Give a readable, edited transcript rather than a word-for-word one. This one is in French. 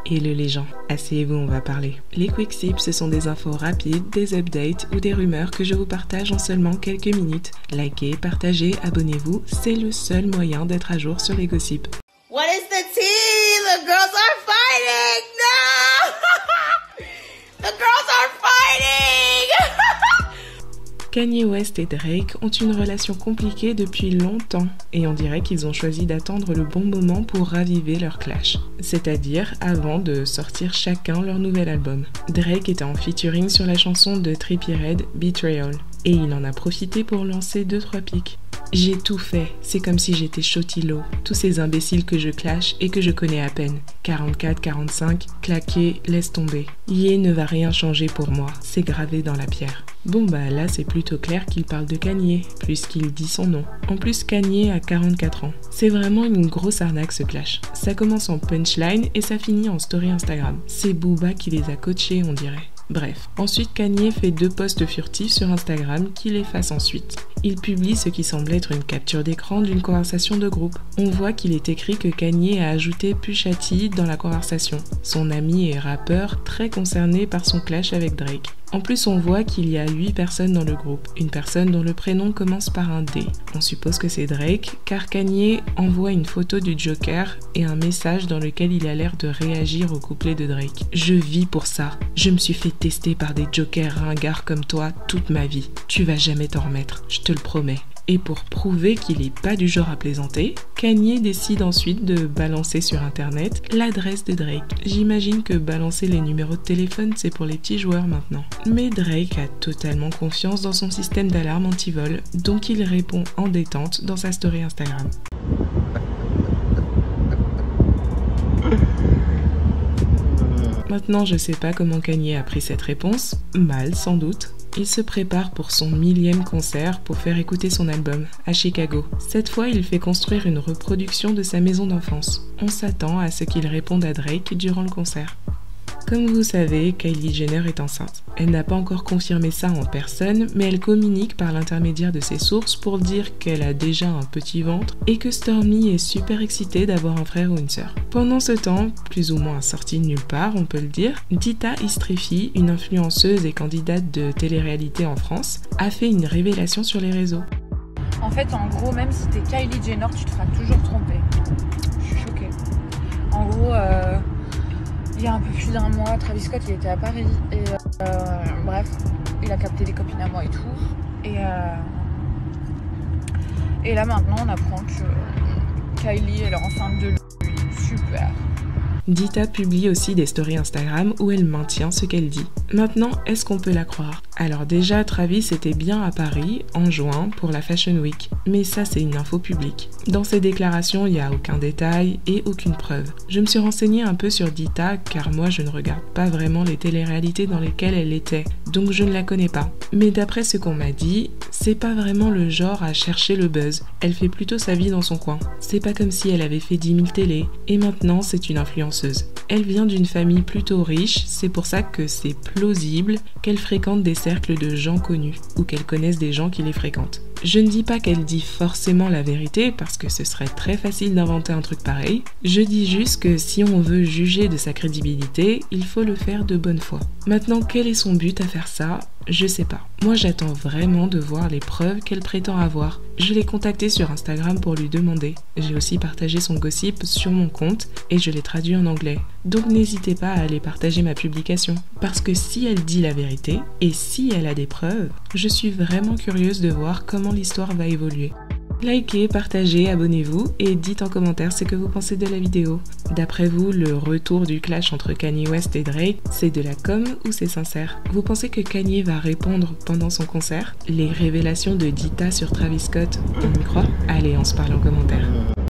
Hello les gens, asseyez-vous, on va parler. Les quick sips, ce sont des infos rapides, des updates ou des rumeurs que je vous partage en seulement quelques minutes. Likez, partagez, abonnez-vous, c'est le seul moyen d'être à jour sur les gossips. What is the tea? The girls are fighting! No! The girls are fighting! Kanye West et Drake ont une relation compliquée depuis longtemps et on dirait qu'ils ont choisi d'attendre le bon moment pour raviver leur clash, c'est-à-dire avant de sortir chacun leur nouvel album. Drake était en featuring sur la chanson de Trippie Redd, Betrayal, et il en a profité pour lancer 2-3 pics. J'ai tout fait, c'est comme si j'étais Shotilo, tous ces imbéciles que je clash et que je connais à peine. 44, 45, claqué, laisse tomber. Ye ne va rien changer pour moi, c'est gravé dans la pierre. Bon bah là c'est plutôt clair qu'il parle de Kanye, puisqu'il dit son nom. En plus Kanye a 44 ans. C'est vraiment une grosse arnaque ce clash. Ça commence en punchline et ça finit en story Instagram. C'est Booba qui les a coachés on dirait. Bref, ensuite Kanye fait 2 posts furtifs sur Instagram qu'il efface ensuite. Il publie ce qui semble être une capture d'écran d'une conversation de groupe. On voit qu'il est écrit que Kanye a ajouté Pusha T dans la conversation, son ami et rappeur très concerné par son clash avec Drake. En plus, on voit qu'il y a 8 personnes dans le groupe, une personne dont le prénom commence par un D. On suppose que c'est Drake, car Kanye envoie une photo du Joker et un message dans lequel il a l'air de réagir au couplet de Drake. Je vis pour ça. Je me suis fait tester par des jokers ringards comme toi toute ma vie. Tu vas jamais t'en remettre, je te le promets. Et pour prouver qu'il n'est pas du genre à plaisanter, Kanye décide ensuite de balancer sur internet l'adresse de Drake. J'imagine que balancer les numéros de téléphone c'est pour les petits joueurs maintenant. Mais Drake a totalement confiance dans son système d'alarme anti-vol, donc il répond en détente dans sa story Instagram. Maintenant, je sais pas comment Kanye a pris cette réponse, mal sans doute. Il se prépare pour son 1000e concert pour faire écouter son album, à Chicago. Cette fois, il fait construire une reproduction de sa maison d'enfance. On s'attend à ce qu'il réponde à Drake durant le concert. Comme vous savez, Kylie Jenner est enceinte. Elle n'a pas encore confirmé ça en personne, mais elle communique par l'intermédiaire de ses sources pour dire qu'elle a déjà un petit ventre et que Stormi est super excitée d'avoir un frère ou une sœur. Pendant ce temps, plus ou moins sortie de nulle part, on peut le dire, Dita Istrifi, une influenceuse et candidate de télé-réalité en France, a fait une révélation sur les réseaux. En fait, en gros, même si t'es Kylie Jenner, tu te feras toujours tromper. Je suis choquée. En gros, il y a un peu plus d'1 mois, Travis Scott il était à Paris et bref, il a capté des copines à moi et tout. Et là maintenant on apprend que Kylie elle est enceinte de lui. Super. Dita publie aussi des stories Instagram où elle maintient ce qu'elle dit. Maintenant, est-ce qu'on peut la croire? Alors déjà, Travis était bien à Paris en juin pour la Fashion Week, mais ça c'est une info publique. Dans ses déclarations, il n'y a aucun détail et aucune preuve. Je me suis renseignée un peu sur Dita car moi je ne regarde pas vraiment les téléréalités dans lesquelles elle était, donc je ne la connais pas. Mais d'après ce qu'on m'a dit, c'est pas vraiment le genre à chercher le buzz. Elle fait plutôt sa vie dans son coin. C'est pas comme si elle avait fait 10 000 télés et maintenant c'est une influenceuse. Elle vient d'une famille plutôt riche, c'est pour ça que c'est plausible qu'elle fréquente des cercles de gens connus ou qu'elle connaisse des gens qui les fréquentent. Je ne dis pas qu'elle dit forcément la vérité parce que ce serait très facile d'inventer un truc pareil. Je dis juste que si on veut juger de sa crédibilité, il faut le faire de bonne foi. Maintenant, quel est son but à faire ça ? Je sais pas. Moi, j'attends vraiment de voir les preuves qu'elle prétend avoir. Je l'ai contactée sur Instagram pour lui demander. J'ai aussi partagé son gossip sur mon compte et je l'ai traduit en anglais. Donc n'hésitez pas à aller partager ma publication. Parce que si elle dit la vérité et si elle a des preuves, je suis vraiment curieuse de voir comment l'histoire va évoluer. Likez, partagez, abonnez-vous et dites en commentaire ce que vous pensez de la vidéo. D'après vous, le retour du clash entre Kanye West et Drake, c'est de la com ou c'est sincère? Vous pensez que Kanye va répondre pendant son concert? Les révélations de Dita sur Travis Scott, on y croit? Allez, on se parle en commentaire.